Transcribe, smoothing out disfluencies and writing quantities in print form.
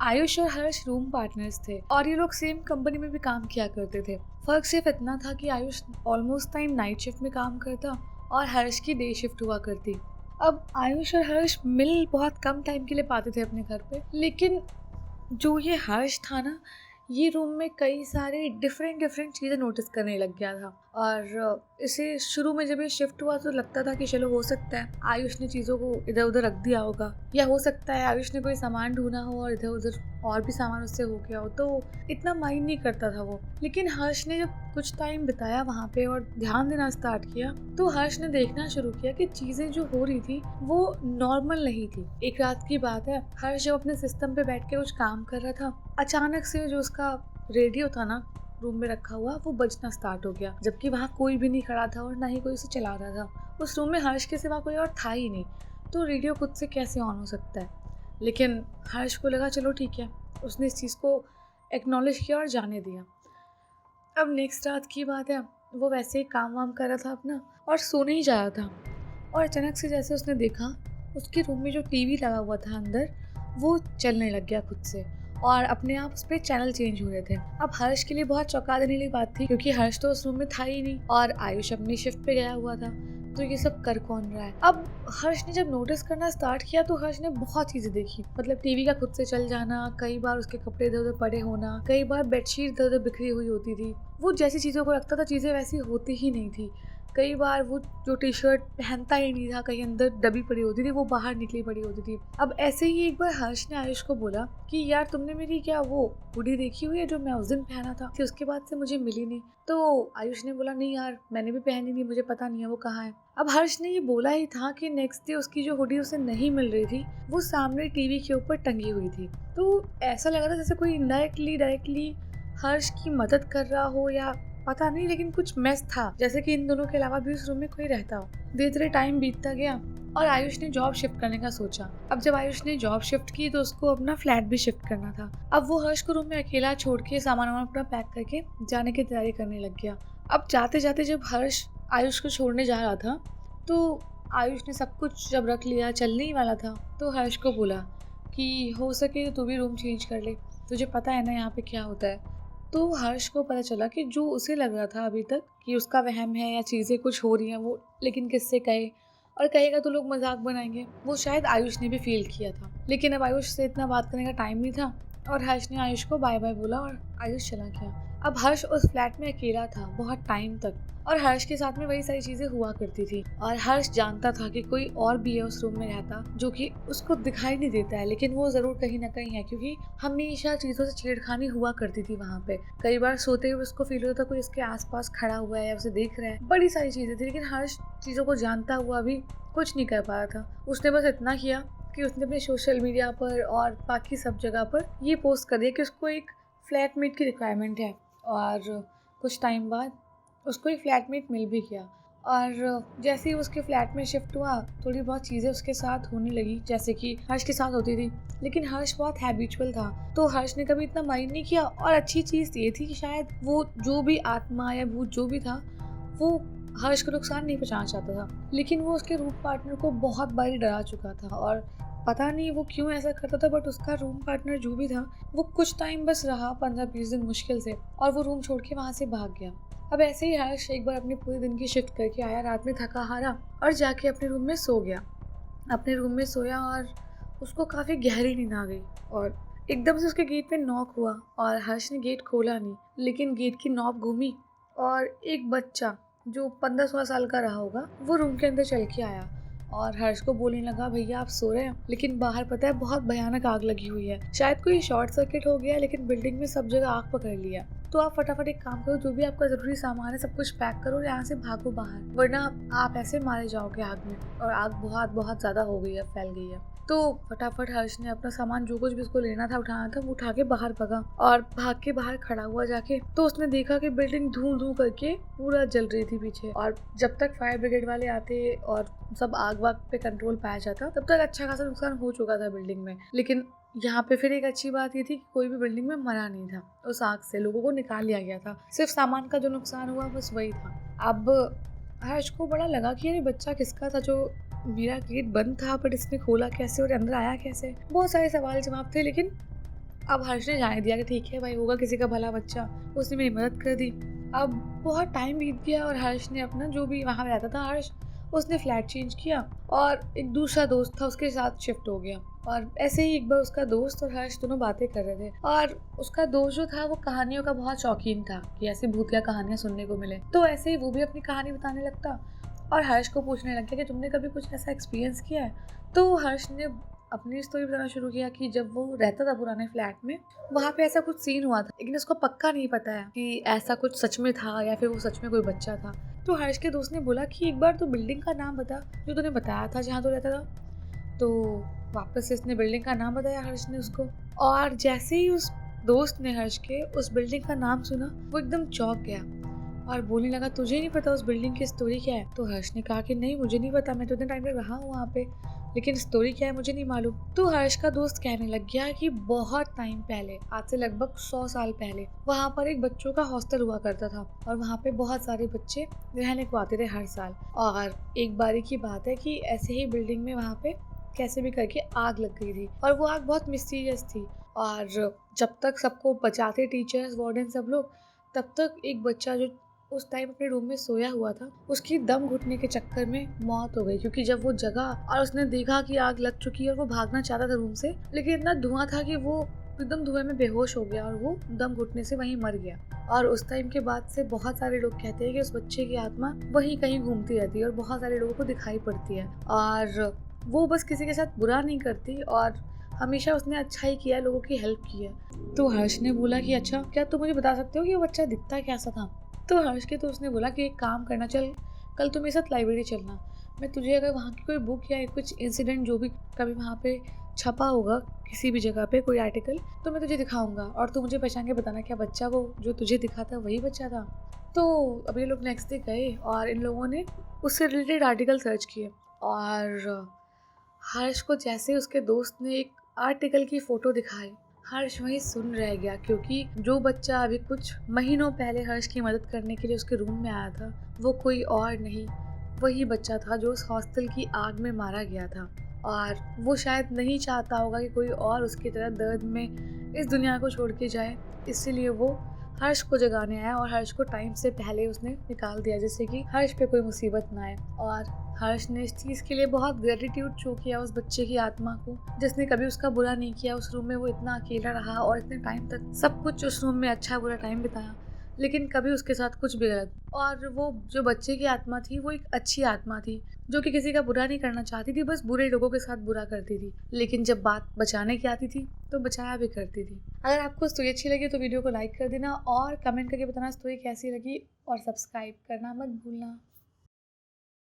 आयुष और हर्ष room partners थे और ये लोग सेम कंपनी में भी काम किया करते थे। फर्क सिर्फ इतना था कि Ayush almost time night shift में काम करता और हर्ष की डे शिफ्ट हुआ करती। अब आयुष और हर्ष मिल बहुत कम टाइम के लिए पाते थे अपने घर पे, लेकिन जो ये हर्ष था ना, ये रूम में कई सारे डिफरेंट चीज़ें नोटिस करने लग गया था। और इसे शुरू में जब ये शिफ्ट हुआ तो लगता था कि चलो हो सकता है आयुष ने चीज़ों को इधर उधर रख दिया होगा, या हो सकता है आयुष ने कोई सामान ढूंढा हो और इधर उधर और भी सामान उससे हो गया हो, तो इतना माइंड नहीं करता था वो। लेकिन हर्ष ने जब कुछ टाइम बिताया वहाँ पे और ध्यान देना स्टार्ट किया तो हर्ष ने देखना शुरू किया कि चीज़ें जो हो रही थी वो नॉर्मल नहीं थी। एक रात की बात है, हर्ष जब अपने सिस्टम पे बैठ के कुछ काम कर रहा था, अचानक से जो उसका रेडियो था ना रूम में रखा हुआ, वो बजना स्टार्ट हो गया, जबकि वहाँ कोई भी नहीं खड़ा था और ना ही कोई उसे चला रहा था। उस रूम में हर्ष के सिवा कोई और था ही नहीं, तो रेडियो खुद से कैसे ऑन हो सकता है। लेकिन हर्ष को लगा चलो ठीक है, उसने इस चीज़ को एक्नॉलेज किया और जाने दिया। अब नेक्स्ट रात की बात है, वो वैसे ही काम वाम कर रहा था अपना और सोने ही जा रहा था, और अचानक से जैसे उसने देखा उसके रूम में जो टीवी लगा हुआ था अंदर, वो चलने लग गया खुद से और अपने आप उस पर चैनल चेंज हो रहे थे। अब हर्ष के लिए बहुत चौंका देने वाली बात थी, क्योंकि हर्ष तो उस रूम में था ही नहीं और आयुष अपनी शिफ्ट पे गया हुआ था, तो ये सब कर कौन रहा है। अब हर्ष ने जब नोटिस करना स्टार्ट किया तो हर्ष ने बहुत चीजें देखी, मतलब टीवी का खुद से चल जाना, कई बार उसके कपड़े इधर उधर पड़े होना, कई बार बेडशीट इधर उधर बिखरी हुई होती थी। वो जैसी चीजों को रखता था चीजें वैसी होती ही नहीं थी। कई बार वो जो टी शर्ट पहनता ही नहीं था, कहीं अंदर दबी पड़ी होती थी, वो बाहर निकली पड़ी होती थी। अब ऐसे ही एक बार हर्ष ने आयुष को बोला कि यार तुमने मेरी क्या वो हुडी देखी हुई है जो मैं उस दिन पहना था, कि उसके बाद से मुझे मिली नहीं। तो आयुष ने बोला नहीं यार, मैंने भी पहनी नहीं, मुझे पता नहीं है वो कहाँ है। अब हर्ष ने ये बोला ही था कि नेक्स्ट डे उसकी जो हुडी उसे नहीं मिल रही थी, वो सामने टीवी के ऊपर टंगी हुई थी। तो ऐसा लगा था जैसे कोई इनडायरेक्टली डायरेक्टली हर्ष की मदद कर रहा हो, या पता नहीं, लेकिन कुछ मैस था, जैसे कि इन दोनों के अलावा भी उस रूम में कोई रहता हो। धीरे धीरे टाइम बीतता गया और आयुष ने जॉब शिफ्ट करने का सोचा। अब जब आयुष ने जॉब शिफ्ट की तो उसको अपना फ्लैट भी शिफ्ट करना था। अब वो हर्ष को रूम में अकेला छोड़ के सामान अपना पैक करके जाने की तैयारी करने लग गया। अब जाते जाते जब हर्ष आयुष को छोड़ने जा रहा था तो आयुष ने सब कुछ जब रख लिया, चलने ही वाला था, तो हर्ष को बोला कि हो सके तो तू भी रूम चेंज कर ले, तुझे पता है ना यहाँ पे क्या होता है। तो हर्ष को पता चला कि जो उसे लग रहा था अभी तक कि उसका वहम है या चीज़ें कुछ हो रही हैं, वो लेकिन किससे कहे, और कहेगा तो लोग मजाक बनाएंगे, वो शायद आयुष ने भी फील किया था। लेकिन अब आयुष से इतना बात करने का टाइम नहीं था और हर्ष ने आयुष को बाय बाय बोला और आयुष चला गया। अब हर्ष उस फ्लैट में अकेला था बहुत टाइम तक, और हर्ष के साथ में वही सारी चीजें हुआ करती थी। और हर्ष जानता था कि कोई और भी है उस रूम में रहता जो कि उसको दिखाई नहीं देता है, लेकिन वो जरूर कहीं ना कहीं है, क्योंकि हमेशा चीजों से छेड़खानी हुआ करती थी वहाँ पे। कई बार सोते हुए उसको फील होता था कोई इसके आसपास खड़ा हुआ है या उसे देख रहा है, बड़ी सारी चीजें थी। लेकिन हर्ष चीजों को जानता हुआ भी कुछ नहीं कर पा रहा था। उसने बस इतना किया कि उसने अपने सोशल मीडिया पर और बाकी सब जगह पर ये पोस्ट कर दिया कि उसको एक फ्लैटमेट की रिक्वायरमेंट है, और कुछ टाइम बाद उसको एक फ्लैटमेट मिल भी गया। और जैसे ही उसके फ्लैट में शिफ्ट हुआ, थोड़ी बहुत चीज़ें उसके साथ होने लगी जैसे कि हर्ष के साथ होती थी, लेकिन हर्ष बहुत हैबिचुअल था, तो हर्ष ने कभी इतना माइंड नहीं किया। और अच्छी चीज़ ये थी कि शायद वो जो भी आत्मा या भूत जो भी था, वो हर्ष को नुकसान नहीं पहुंचाना चाहता था, लेकिन वो उसके रूम पार्टनर को बहुत बार डरा चुका था। और पता नहीं वो क्यों ऐसा करता था, बट उसका रूम पार्टनर जो भी था वो कुछ टाइम बस रहा, 15-20 दिन मुश्किल से, और वो रूम छोड़ के वहाँ से भाग गया। अब ऐसे ही हर्ष एक बार अपने पूरे दिन की शिफ्ट करके आया, रात में थका हारा, और जाके अपने रूम में सो गया। अपने रूम में सोया और उसको काफ़ी गहरी नींद आ गई, और एकदम से उसके गेट पे नॉक हुआ और हर्ष ने गेट खोला नहीं, लेकिन गेट की नॉब घूमी और एक बच्चा जो 15-16 साल का रहा होगा वो रूम के अंदर चल के आया और हर्ष को बोलने लगा भैया आप सो रहे हैं, लेकिन बाहर पता है बहुत भयानक आग लगी हुई है, शायद कोई शॉर्ट सर्किट हो गया, लेकिन बिल्डिंग में सब जगह आग पकड़ लिया, तो आप फटाफट एक काम करो, जो भी आपका जरूरी सामान है सब कुछ पैक करो और यहाँ से भागो बाहर, वरना आप ऐसे मारे जाओगे आग में। और आग बहुत बहुत ज्यादा हो गई है, फैल गई है। तो फटाफट हर्ष ने अपना सामान जो कुछ भी उसको लेना था उठाना था वो उठा के बाहर भागा, और भाग के बाहर खड़ा हुआ जाके तो उसने देखा कि बिल्डिंग धूं धूं करके पूरा जल रही थी पीछे। और जब तक फायर ब्रिगेड वाले आते और सब आग वाग पे कंट्रोल पाया जाता, तब तक अच्छा खासा नुकसान हो चुका था बिल्डिंग में। लेकिन यहाँ पे फिर एक अच्छी बात ये थी कि कोई भी बिल्डिंग में मरा नहीं था, उस आग से लोगों को निकाल लिया गया था, सिर्फ सामान का जो नुकसान हुआ बस वही था। अब हर्ष को बड़ा लगा कि ये बच्चा किसका था, जो मेरा गेट बंद था बट इसने खोला कैसे और अंदर आया कैसे, बहुत सारे सवाल जवाब थे। लेकिन अब हर्ष ने जाने दिया कि ठीक है भाई, होगा किसी का भला बच्चा, उसने मेरी मदद कर दी। अब बहुत टाइम बीत गया और हर्ष ने अपना, जो भी वहाँ रहता था हर्ष, उसने फ्लैट चेंज किया और एक दूसरा दोस्त था उसके साथ शिफ्ट हो गया। और ऐसे ही एक बार उसका दोस्त और हर्ष दोनों बातें कर रहे थे और उसका दोस्त जो था वो कहानियों का बहुत शौकीन था कि ऐसी भूतिया कहानियां सुनने को मिले, तो ऐसे ही वो भी अपनी कहानी बताने लगता और हर्ष को पूछने लग गया कि तुमने कभी कुछ ऐसा एक्सपीरियंस किया है। तो हर्ष ने अपनी स्टोरी बताना शुरू किया कि जब वो रहता था पुराने फ्लैट में, वहाँ पे ऐसा कुछ सीन हुआ था, लेकिन उसको पक्का नहीं पता है कि ऐसा कुछ सच में था या फिर वो सच में कोई बच्चा था। तो हर्ष के दोस्त ने बोला कि एक बार तो बिल्डिंग का नाम बता जो तूने बताया था जहाँ तो रहता था। तो वापस से इसने बिल्डिंग का नाम बताया हर्ष ने उसको, और जैसे ही उस दोस्त ने हर्ष के उस बिल्डिंग का नाम सुना वो एकदम चौंक गया और बोलने लगा तुझे नहीं पता उस बिल्डिंग की स्टोरी क्या है। तो हर्ष ने कहा कि नहीं मुझे नहीं पता, मैं तो इतने टाइम तक रहा हूँ वहाँ पे, लेकिन स्टोरी क्या है मुझे नहीं मालूम। तो हर्ष का दोस्त कहने लग गया कि बहुत टाइम पहले, आज से लगभग 100 साल पहले, वहाँ पर एक बच्चों का हॉस्टल हुआ करता था और वहाँ पे बहुत सारे बच्चे रहने को आते थे हर साल। और एक बारी की बात है कि ऐसे ही बिल्डिंग में वहाँ पे कैसे भी करके आग लग गई थी और वो आग बहुत मिस्टीरियस थी। और जब तक सबको बचाते टीचर्स वार्डन सब लोग, तब तक एक बच्चा जो उस टाइम अपने रूम में सोया हुआ था, उसकी दम घुटने के चक्कर में मौत हो गई। क्योंकि जब वो जगा और उसने देखा कि आग लग चुकी है और वो भागना चाहता था रूम से, लेकिन इतना धुआं था कि वो एकदम धुएं में बेहोश हो गया और वो दम घुटने से वहीं मर गया। और उस टाइम के बाद से बहुत सारे लोग कहते हैं कि उस बच्चे की आत्मा वहीं कहीं घूमती रहती है और बहुत सारे लोगों को दिखाई पड़ती है। और वो बस किसी के साथ बुरा नहीं करती और हमेशा उसने अच्छा ही किया, लोगों की हेल्प की है। तो हर्ष ने बोला कि अच्छा, क्या तुम मुझे बता सकते हो कि वो बच्चा दिखता कैसा था। तो हर्ष के तो उसने बोला कि एक काम करना, चल कल तुम मेरे साथ लाइब्रेरी चलना, मैं तुझे अगर वहाँ की कोई बुक या कुछ इंसिडेंट जो भी कभी वहाँ पे छपा होगा किसी भी जगह पे कोई आर्टिकल, तो मैं तुझे दिखाऊंगा और तू मुझे पहचान के बताना क्या बच्चा वो जो तुझे दिखा था वही बच्चा था। तो अब ये लोग नेक्स्ट डे गए और इन लोगों ने उससे रिलेटेड आर्टिकल सर्च किए और हर्ष को जैसे उसके दोस्त ने एक आर्टिकल की फ़ोटो दिखाई, हर्ष वहीं सुन रह गया, क्योंकि जो बच्चा अभी कुछ महीनों पहले हर्ष की मदद करने के लिए उसके रूम में आया था वो कोई और नहीं, वही बच्चा था जो उस हॉस्टल की आग में मारा गया था। और वो शायद नहीं चाहता होगा कि कोई और उसकी तरह दर्द में इस दुनिया को छोड़ के जाए, इसीलिए वो हर्ष को जगाने आया और हर्ष को टाइम से पहले उसने निकाल दिया, जिससे कि हर्ष पे कोई मुसीबत ना आए। और हर्ष ने इस चीज़ के लिए बहुत ग्रेटिट्यूड शो किया उस बच्चे की आत्मा को, जिसने कभी उसका बुरा नहीं किया। उस रूम में वो इतना अकेला रहा और इतने टाइम तक सब कुछ उस रूम में अच्छा बुरा टाइम बिताया, लेकिन कभी उसके साथ कुछ भी गलत। और वो जो बच्चे की आत्मा थी वो एक अच्छी आत्मा थी जो कि किसी का बुरा नहीं करना चाहती थी, बस बुरे लोगों के साथ बुरा करती थी, लेकिन जब बात बचाने की आती थी तो बचाया भी करती थी। अगर आपको स्टोरी अच्छी लगी तो वीडियो को लाइक कर देना और कमेंट करके बताना स्टोरी कैसी लगी और सब्सक्राइब करना मत भूलना।